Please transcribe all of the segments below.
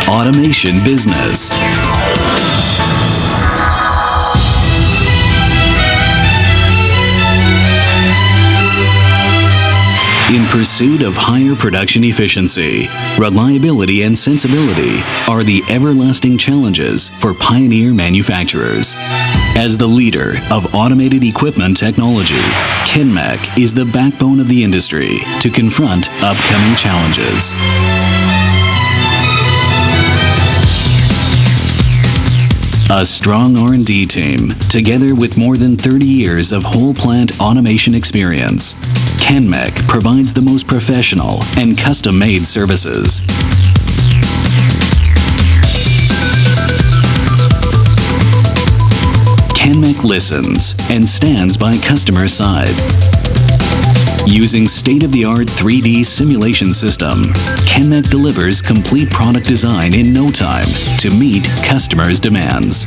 Automation Business. In pursuit of higher production efficiency, reliability and sensibility are the everlasting challenges for pioneer manufacturers. As the leader of automated equipment technology, Kenmec is the backbone of the industry to confront upcoming challenges. A strong R&D team, together with more than 30 years of whole plant automation experience, Kenmec provides the most professional and custom-made services. Kenmec listens and stands by customer side. Using state-of-the-art 3D simulation system, Kenmec delivers complete product design in no time to meet customers' demands.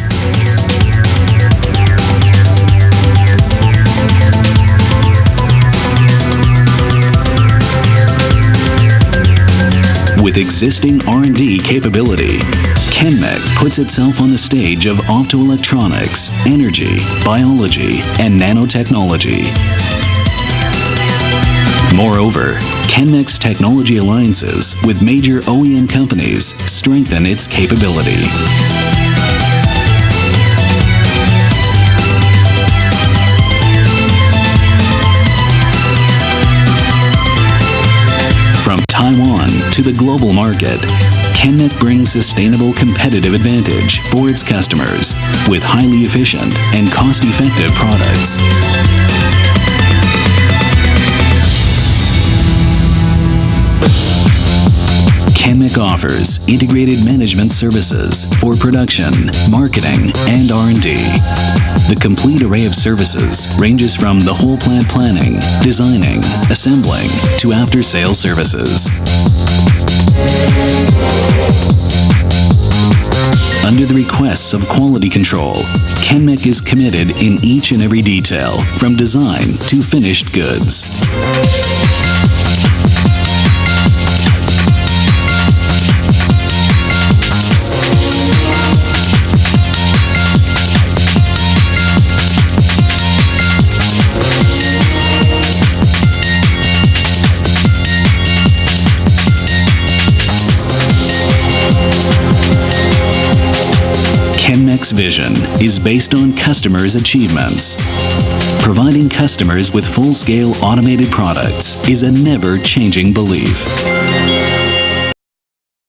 With existing R&D capability, Kenmec puts itself on the stage of optoelectronics, energy, biology, and nanotechnology. Moreover, Kenmec's technology alliances with major OEM companies strengthen its capability. From Taiwan to the global market, Kenmec brings sustainable competitive advantage for its customers with highly efficient and cost-effective products. Kenmec offers integrated management services for production, marketing, and R&D. The complete array of services ranges from the whole plant planning, designing, assembling, to after-sales services. Under the requests of quality control, Kenmec is committed in each and every detail, from design to finished goods. Kenmec's vision is based on customers' achievements. Providing customers with full-scale automated products is a never-changing belief.